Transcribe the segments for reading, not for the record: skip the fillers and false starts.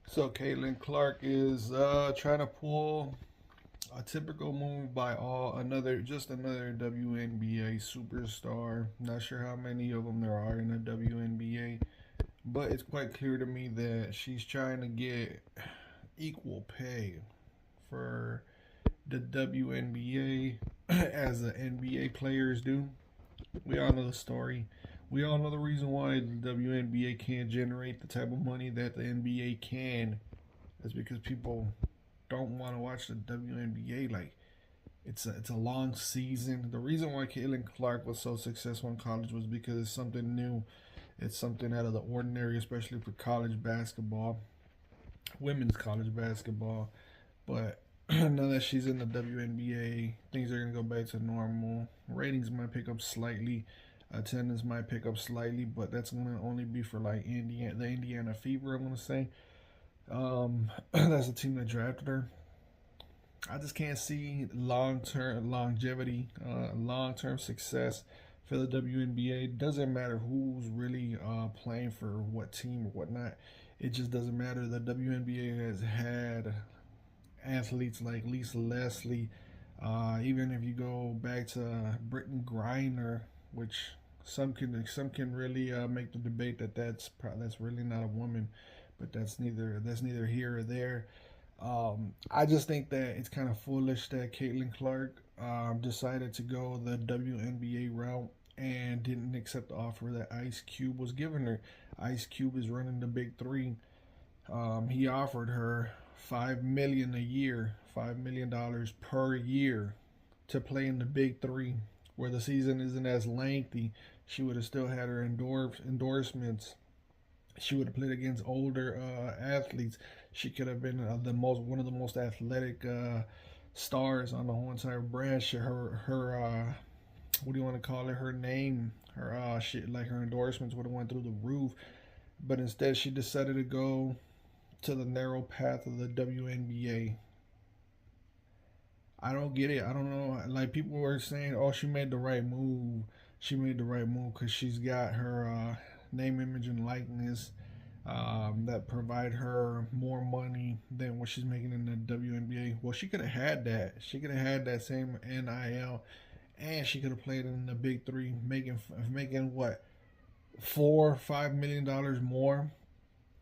So Caitlin Clark is trying to pull a typical move by another WNBA superstar. Not sure how many of them there are in the WNBA, but it's quite clear to me that she's trying to get equal pay for the WNBA as the NBA players do. We all know the story. We all know the reason why the WNBA can't generate the type of money that the NBA can. Is because people don't want to watch the WNBA. Like it's a long season. The reason why Caitlin Clark was so successful in college was because it's something new. It's something out of the ordinary, especially for college basketball, women's college basketball. But now that she's in the WNBA, things are gonna go back to normal. Ratings might pick up slightly, attendance might pick up slightly, but that's gonna only be for like the Indiana Fever. I'm gonna say, that's the team that drafted her. I just can't see long term longevity, long term success for the WNBA. It doesn't matter who's really playing for what team or whatnot. It just doesn't matter. The WNBA has had athletes like Lisa Leslie. Even if you go back to Brittany Griner, which some can really make the debate that that's really not a woman, but that's neither here or there. I just think that it's kind of foolish that Caitlin Clark decided to go the WNBA route and didn't accept the offer that Ice Cube was giving her. Ice Cube is running the Big Three. He offered her $5 million a year, $5 million per year to play in the Big Three, where the season isn't as lengthy. She would have still had her endorsements. She would have played against older athletes. She could have been one of the most athletic stars on the whole entire branch. Her what do you want to call it? Her name, her shit, like her endorsements would have went through the roof. But instead, she decided to go to the narrow path of the WNBA. I don't get it. I don't know. Like people were saying, oh, she made the right move. She made the right move because she's got her name, image, and likeness that provide her more money than what she's making in the WNBA. Well, she could have had that. She could have had that same NIL, and she could have played in the Big Three, making what $4 or $5 million more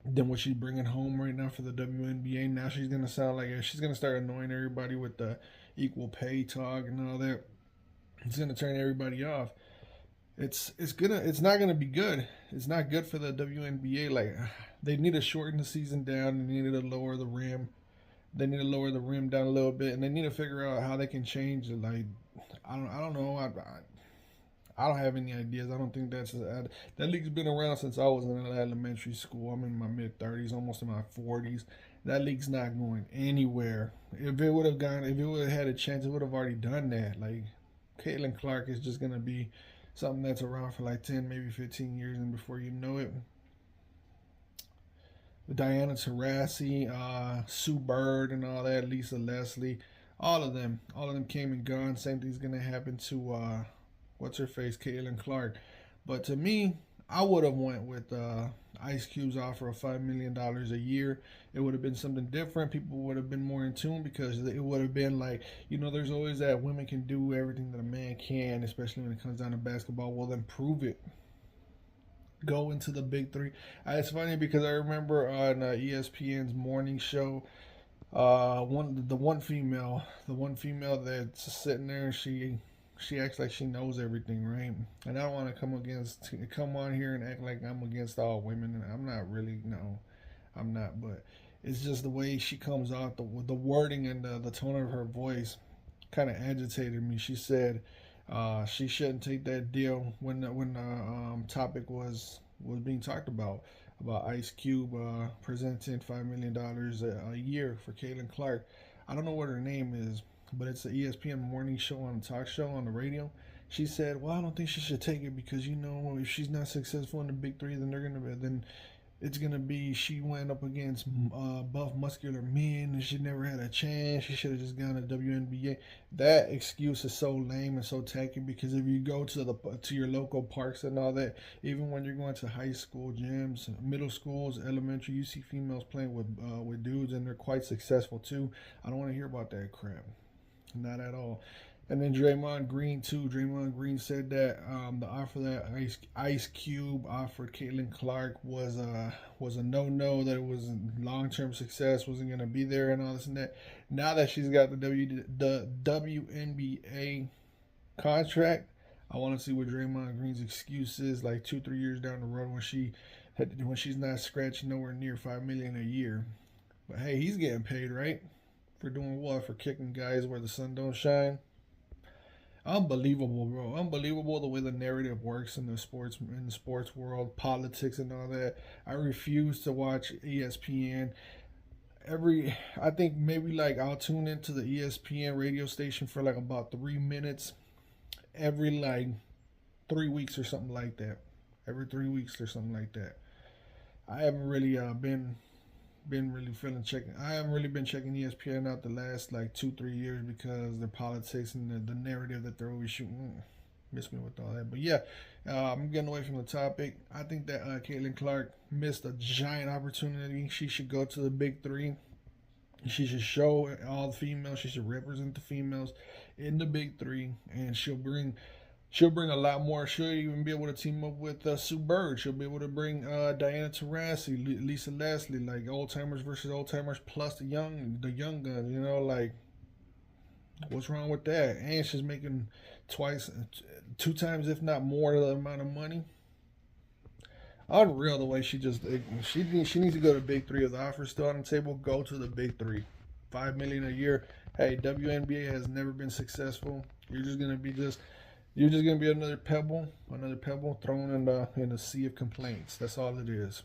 than what she's bringing home right now for the WNBA. Now she's gonna sound like she's gonna start annoying everybody with the equal pay talk and all that. It's gonna turn everybody off. It's not gonna be good. It's not good for the WNBA. Like they need to shorten the season down. They need to lower the rim. They need to lower the rim down a little bit, and they need to figure out how they can change it. Like I don't know. I don't have any ideas. I don't think that league's been around since I was in elementary school. I'm in my mid 30s, almost in my 40s. That league's not going anywhere. If it would have had a chance, it would have already done that. Like Caitlin Clark is just gonna be something that's around for like 10, maybe 15 years, and before you know it, Diana Taurasi, Sue Bird, and all that, Lisa Leslie, all of them came and gone. Same thing's gonna happen to what's her face, Caitlin Clark. But to me, I would have went with Ice Cube's offer of $5 million a year. It would have been something different. People would have been more in tune because it would have been like, there's always that women can do everything that a man can, especially when it comes down to basketball. Well, then prove it. Go into the Big Three. It's funny because I remember on ESPN's morning show, the one female that's sitting there, she acts like she knows everything, right? And I don't want to come on here and act like I'm against all women, and I'm not really. No, I'm not. But it's just the way she comes off, the wording and the tone of her voice, kind of agitated me. She said she shouldn't take that deal when the topic was being talked about Ice Cube presenting $5 million a year for Caitlin Clark. I don't know what her name is, but it's an ESPN morning show on a talk show on the radio. She said, "Well, I don't think she should take it because if she's not successful in the Big Three, then they're gonna then it's gonna be she went up against buff muscular men and she never had a chance. She should have just gone to WNBA. That excuse is so lame and so tacky because if you go to your local parks and all that, even when you're going to high school gyms, middle schools, elementary, you see females playing with dudes and they're quite successful too. I don't want to hear about that crap. Not at all. And then Draymond Green too. Draymond Green said that the offer that Ice Cube offered Caitlin Clark was a no. That it was long term success, wasn't gonna be there, and all this and that. Now that she's got the WNBA contract, I want to see what Draymond Green's excuse is like 2 3 years down the road when she's not scratching nowhere near 5 million a year. But hey, he's getting paid, right? For doing what? For kicking guys where the sun don't shine. Unbelievable, bro. Unbelievable the way the narrative works in the sports world, politics and all that. I refuse to watch ESPN. I think maybe like I'll tune into the ESPN radio station for like about 3 minutes every like 3 weeks or something like that. Every 3 weeks or something like that. I haven't really been really feeling checking. I haven't really been checking ESPN out the last like 2 3 years because the politics and the narrative that they're always shooting. Miss me with all that, but yeah, I'm getting away from the topic. I think that Caitlin Clark missed a giant opportunity. She should go to the big three. She should show all the females. She should represent the females in the big three, and she'll bring a lot more. She'll even be able to team up with Sue Bird. She'll be able to bring Diana Taurasi, Lisa Leslie, like old timers versus old timers plus the young guns. You know, like what's wrong with that? And she's making two times, if not more, the amount of money. Unreal the way she needs to go to big three. If the offer's still on the table, go to the big three. 5 million a year. Hey, WNBA has never been successful. You're just gonna be another pebble thrown in the sea of complaints. That's all it is.